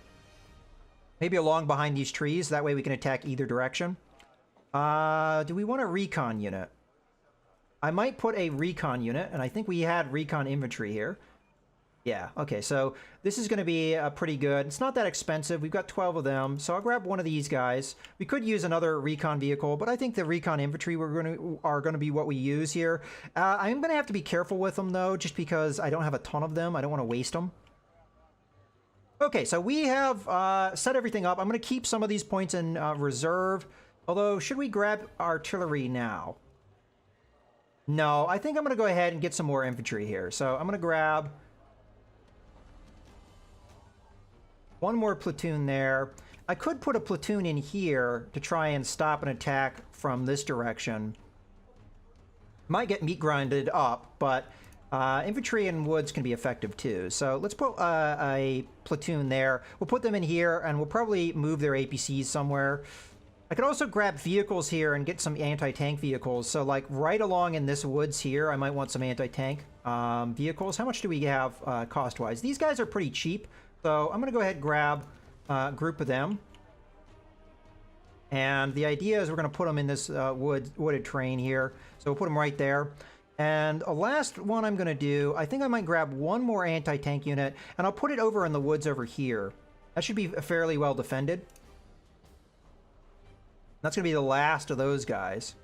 Maybe along behind these trees. That way we can attack either direction. Do we want a recon unit? I might put a recon unit, and I think we had recon infantry here. Yeah, okay, so this is going to be pretty good. It's not that expensive. We've got 12 of them, so I'll grab one of these guys. We could use another recon vehicle, but I think the recon infantry are going to be what we use here. I'm going to have to be careful with them, though, just because I don't have a ton of them. I don't want to waste them. Okay, so we have set everything up. I'm going to keep some of these points in reserve. Although, should we grab artillery now? No, I think I'm going to go ahead and get some more infantry here. So I'm going to grab 1 more platoon there. I could put a platoon in here to try and stop an attack from this direction. Might get meat grinded up, but infantry in woods can be effective too. So let's put a platoon there. We'll put them in here, and we'll probably move their APCs somewhere. I could also grab vehicles here and get some anti-tank vehicles. So like right along in this woods here, I might want some anti-tank vehicles. How much do we have cost-wise? These guys are pretty cheap. So I'm going to go ahead and grab a group of them. And the idea is we're going to put them in this wooded terrain here. So we'll put them right there. And a last one I'm going to do, I think I might grab 1 more anti-tank unit, and I'll put it over in the woods over here. That should be fairly well defended. That's going to be the last of those guys.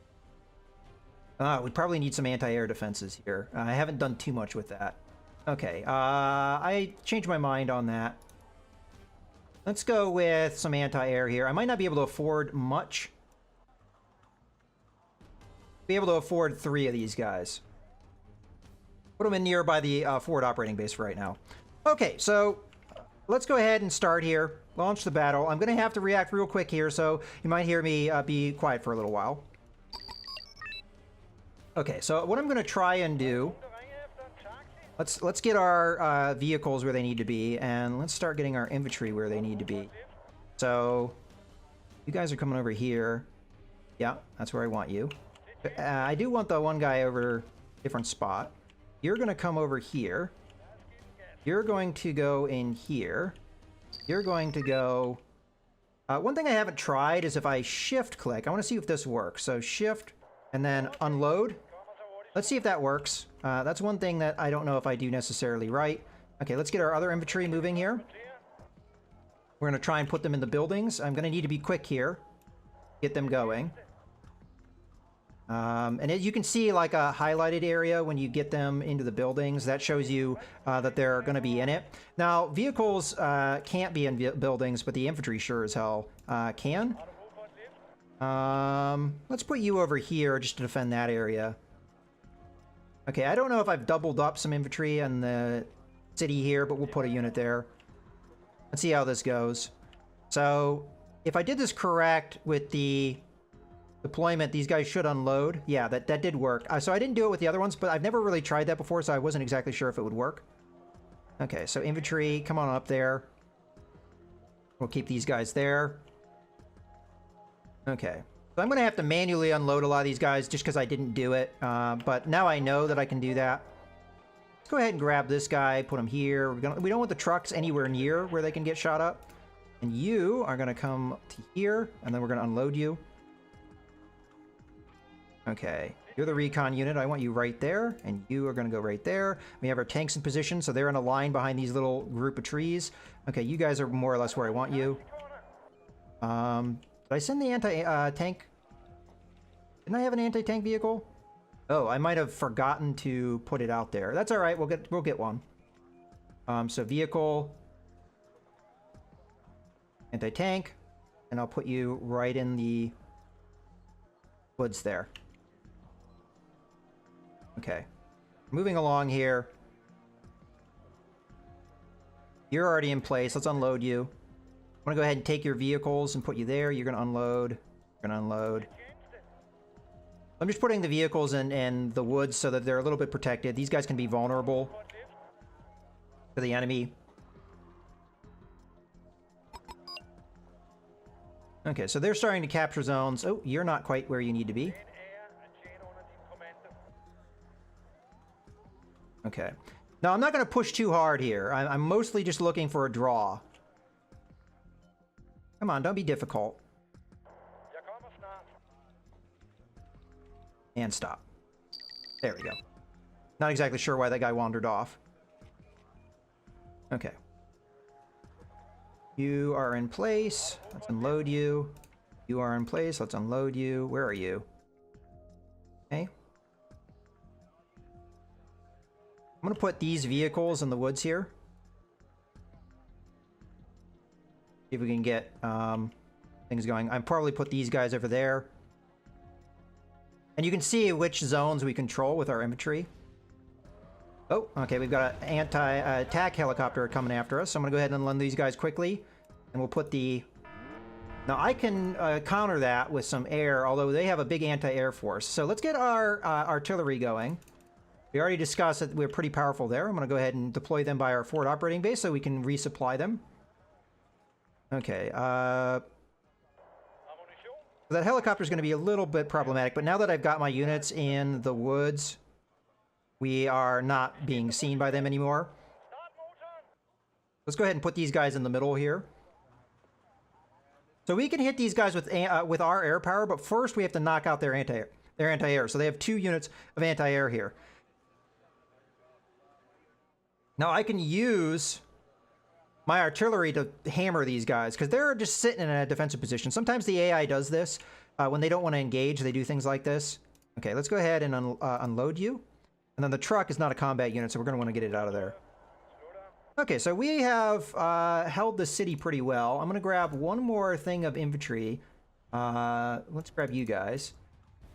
We probably need some anti-air defenses here. I haven't done too much with that. Okay, I changed my mind on that. Let's go with some anti-air here. I might not be able to afford much. Be able to afford 3 of these guys. Put them in nearby the forward operating base for right now. Okay, so let's go ahead and start here. Launch the battle. I'm going to have to react real quick here, so you might hear me be quiet for a little while. Okay, so what I'm going to try and do... Let's get our vehicles where they need to be, and let's start getting our infantry where they need to be. So, you guys are coming over here. Yeah, that's where I want you. I do want the one guy over a different spot. You're going to come over here. You're going to go in here. You're going to go... one thing I haven't tried is if I shift click, I want to see if this works. So shift and then unload. Let's see if that works. That's one thing that I don't know if I do necessarily right. Okay, let's get our other infantry moving here. We're going to try and put them in the buildings. I'm going to need to be quick here. Get them going. And you can see like a highlighted area when you get them into the buildings. That shows you that they're going to be in it. Now, vehicles can't be in buildings, but the infantry sure as hell can. Let's put you over here just to defend that area. Okay, I don't know if I've doubled up some infantry in the city here, but we'll put a unit there. Let's see how this goes. So, if I did this correct with the deployment, these guys should unload. Yeah, that did work. So I didn't do it with the other ones, but I've never really tried that before, so I wasn't exactly sure if it would work. Okay, so infantry, come on up there. We'll keep these guys there. Okay. So I'm going to have to manually unload a lot of these guys just because I didn't do it. But now I know that I can do that. Let's go ahead and grab this guy, put him here. We don't want the trucks anywhere near where they can get shot up. And you are going to come to here, and then we're going to unload you. Okay, you're the recon unit. I want you right there, and you are going to go right there. We have our tanks in position, so they're in a line behind these little group of trees. Okay, you guys are more or less where I want you. Did I send the anti-tank? Didn't I have an anti-tank vehicle? Oh, I might have forgotten to put it out there. That's all right. We'll get one. So vehicle, anti-tank, and I'll put you right in the woods there. Okay, moving along here. You're already in place. Let's unload you. I'm gonna go ahead and take your vehicles and put you there. You're gonna unload. You're gonna unload. I'm just putting the vehicles in the woods so that they're a little bit protected. These guys can be vulnerable to the enemy. Okay, so they're starting to capture zones. Oh, you're not quite where you need to be. Okay. Now, I'm not going to push too hard here. I'm mostly just looking for a draw. Come on, don't be difficult. And stop. There we go. Not exactly sure why that guy wandered off. Okay. You are in place. Let's unload you. You are in place. Let's unload you. Where are you? Okay. I'm going to put these vehicles in the woods here. See if we can get things going. I'll probably put these guys over there. And you can see which zones we control with our infantry. Oh, okay, we've got an anti-attack helicopter coming after us. So I'm going to go ahead and unload these guys quickly. And we'll put the... Now, I can counter that with some air, although they have a big anti-air force. So let's get our artillery going. We already discussed that we're pretty powerful there. I'm going to go ahead and deploy them by our forward operating base so we can resupply them. Okay, that helicopter is going to be a little bit problematic, but now that I've got my units in the woods, we are not being seen by them anymore. Let's go ahead and put these guys in the middle here. So we can hit these guys with our air power, but first we have to knock out their anti-air. So they have 2 units of anti-air here. Now I can use my artillery to hammer these guys because they're just sitting in a defensive position. Sometimes the AI does this. When they don't want to engage, they do things like this. Okay, let's go ahead and unload you. And then the truck is not a combat unit, so we're going to want to get it out of there. Okay, so we have held the city pretty well. I'm going to grab one more thing of infantry. Let's grab you guys.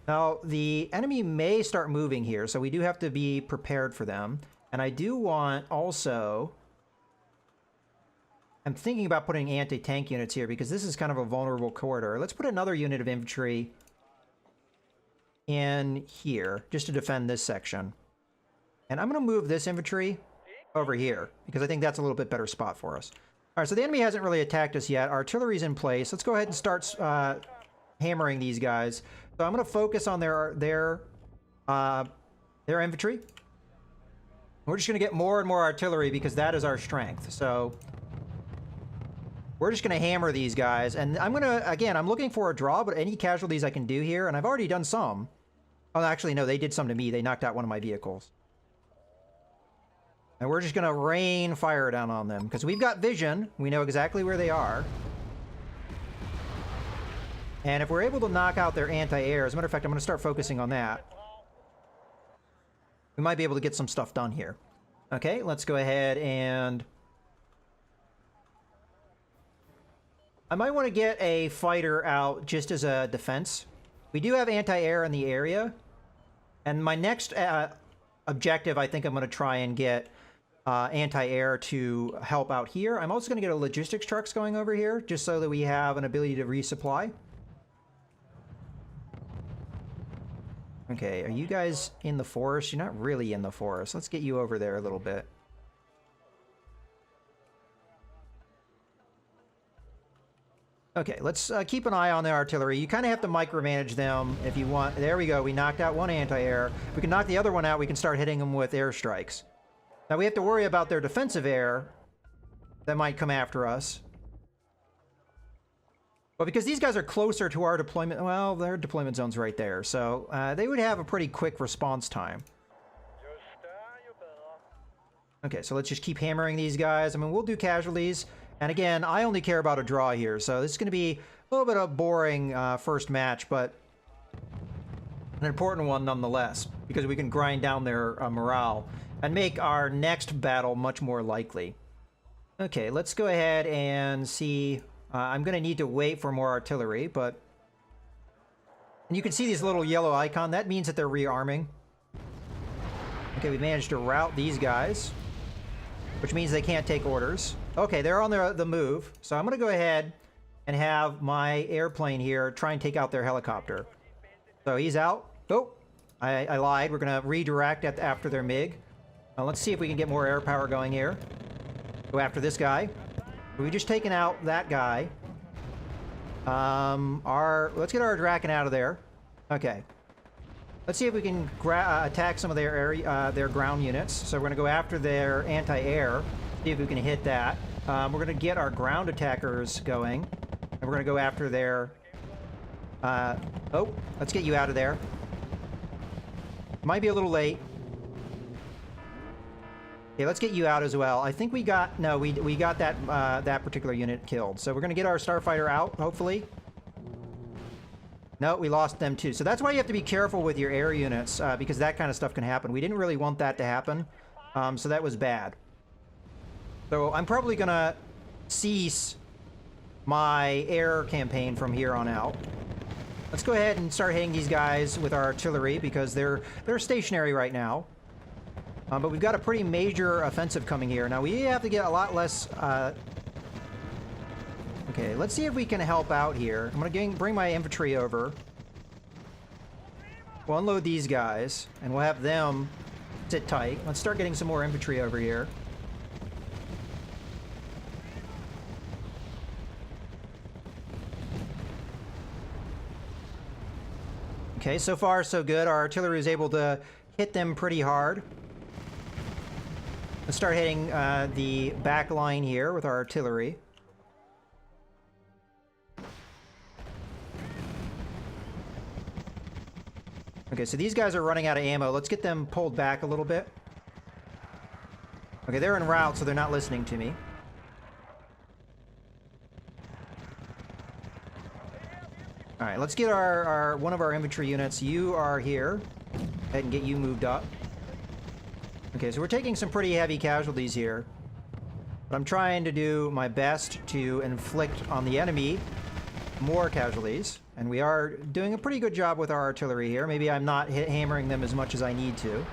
Now, the enemy may start moving here, so we do have to be prepared for them. And I do want also... I'm thinking about putting anti-tank units here because this is kind of a vulnerable corridor. Let's put another unit of infantry in here just to defend this section. And I'm going to move this infantry over here because I think that's a little bit better spot for us. All right, so the enemy hasn't really attacked us yet. Artillery's in place. Let's go ahead and start hammering these guys. So I'm going to focus on their infantry. We're just going to get more and more artillery because that is our strength. So we're just going to hammer these guys. And I'm going to, again, I'm looking for a draw, but any casualties I can do here, and I've already done some. Oh, actually, no, they did some to me. They knocked out one of my vehicles. And we're just going to rain fire down on them because we've got vision. We know exactly where they are. And if we're able to knock out their anti-air, as a matter of fact, I'm going to start focusing on that. We might be able to get some stuff done here. Okay, let's go ahead and... I might want to get a fighter out just as a defense. We do have anti-air in the area. And my next objective, I think I'm going to try and get anti-air to help out here. I'm also going to get a logistics trucks going over here, just so that we have an ability to resupply. Okay, are you guys in the forest? You're not really in the forest. Let's get you over there a little bit. Okay, let's keep an eye on the artillery. You kind of have to micromanage them if you want. There we go. We knocked out one anti-air. If we can knock the other one out, we can start hitting them with airstrikes. Now, we have to worry about their defensive air that might come after us. But because these guys are closer to our deployment, well, their deployment zone's right there. So they would have a pretty quick response time. Okay, so let's just keep hammering these guys. I mean, we'll do casualties. And again, I only care about a draw here. So this is going to be a little bit of a boring first match, but an important one nonetheless, because we can grind down their morale and make our next battle much more likely. Okay, let's go ahead and see... I'm going to need to wait for more artillery, but... And you can see this little yellow icon. That means that they're rearming. Okay, we managed to rout these guys, which means they can't take orders. Okay, they're on the move, so I'm going to go ahead and have my airplane here try and take out their helicopter. So he's out. Oh, I lied. We're going to redirect after their MiG. Let's see if we can get more air power going here. Go after this guy. We've just taken out that guy. Let's get our Draken out of there. Okay. Let's see if we can attack some of their ground units. So we're going to go after their anti-air. See if we can hit that. We're going to get our ground attackers going. And we're going to go after their... oh, let's get you out of there. Might be a little late. Okay, let's get you out as well. I think we got... No, we got that that particular unit killed. So we're going to get our starfighter out, hopefully. No, we lost them too. So that's why you have to be careful with your air units, because that kind of stuff can happen. We didn't really want that to happen, so that was bad. So I'm probably going to cease my air campaign from here on out. Let's go ahead and start hitting these guys with our artillery, because they're stationary right now. But we've got a pretty major offensive coming here. Now, we have to get a lot less... Okay, let's see if we can help out here. I'm going to bring my infantry over. We'll unload these guys, and we'll have them sit tight. Let's start getting some more infantry over here. Okay, so far so good. Our artillery is able to hit them pretty hard. Let's start hitting the back line here with our artillery. Okay, so these guys are running out of ammo. Let's get them pulled back a little bit. Okay, they're en route, so they're not listening to me. All right, let's get one of our infantry units. You are here. Go ahead and get you moved up. Okay, so we're taking some pretty heavy casualties here. But I'm trying to do my best to inflict on the enemy more casualties. And we are doing a pretty good job with our artillery here. Maybe I'm not hammering them as much as I need to.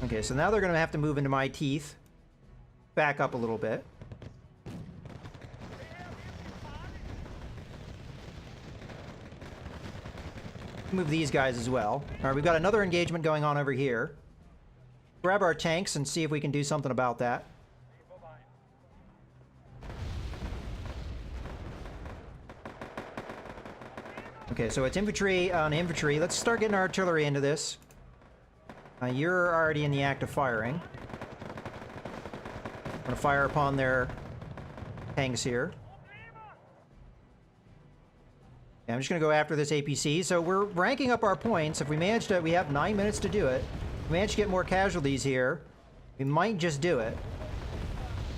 Okay, so now they're going to have to move into my teeth. Back up a little bit. Move these guys as well. All right, we've got another engagement going on over here. Grab our tanks and see if we can do something about that. Okay, so it's infantry on infantry. Let's start getting our artillery into this. You're already in the act of firing. I'm going to fire upon their tanks here. I'm just going to go after this APC. So we're ranking up our points. If we manage to, we have 9 minutes to do it. If we manage to get more casualties here, we might just do it.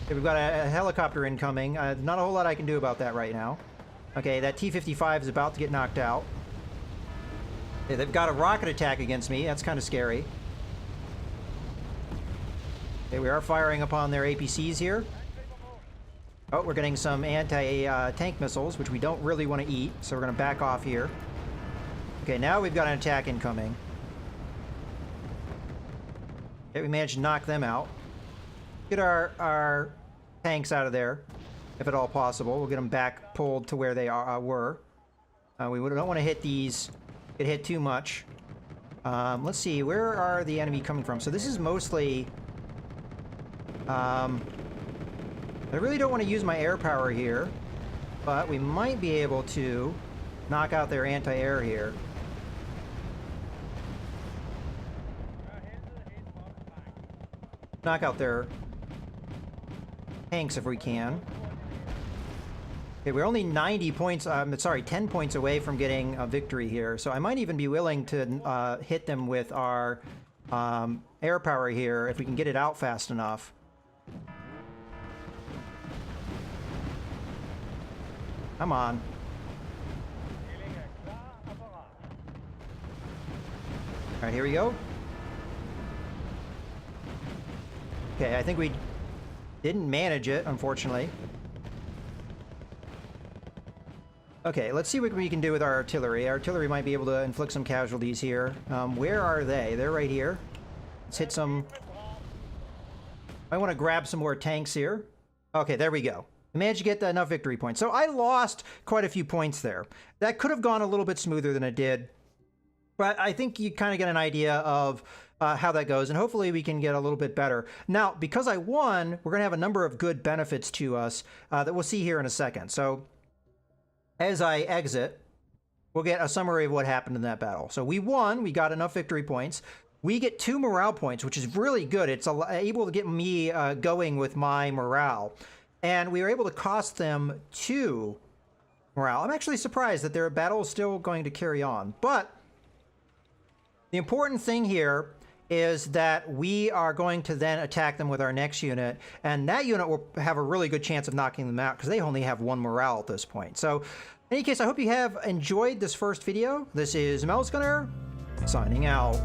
Okay, we've got a helicopter incoming. Not a whole lot I can do about that right now. Okay, that T-55 is about to get knocked out. Okay, they've got a rocket attack against me. That's kind of scary. Okay, we are firing upon their APCs here. Oh, we're getting some anti-tank missiles, which we don't really want to eat, so we're going to back off here. Okay, now we've got an attack incoming. Okay, we managed to knock them out. Get our tanks out of there, if at all possible. We'll get them back pulled to where they were. We don't want to hit these, get hit too much. Let's see, where are the enemy coming from? So this is mostly... I really don't want to use my air power here, but we might be able to knock out their anti-air here. Knock out their tanks if we can. Okay, we're only 90 points, sorry, 10 points away from getting a victory here, so I might even be willing to hit them with our air power here if we can get it out fast enough. Come on. Alright, here we go. Okay, I think we didn't manage it, unfortunately. Okay, let's see what we can do with our artillery. Our artillery might be able to inflict some casualties here. Where are they? They're right here. Let's hit some... I want to grab some more tanks here. Okay, there we go. I managed to get enough victory points. So I lost quite a few points there. That could have gone a little bit smoother than it did. But I think you kind of get an idea of how that goes, and hopefully we can get a little bit better. Now, because I won, we're going to have a number of good benefits to us that we'll see here in a second. So as I exit, we'll get a summary of what happened in that battle. So we won. We got enough victory points. We get 2 morale points, which is really good. It's able to get me going with my morale. And we were able to cost them 2 morale. I'm actually surprised that their battle is still going to carry on. But the important thing here is that we are going to then attack them with our next unit. And that unit will have a really good chance of knocking them out because they only have 1 morale at this point. So in any case, I hope you have enjoyed this first video. This is Melzgunner, signing out.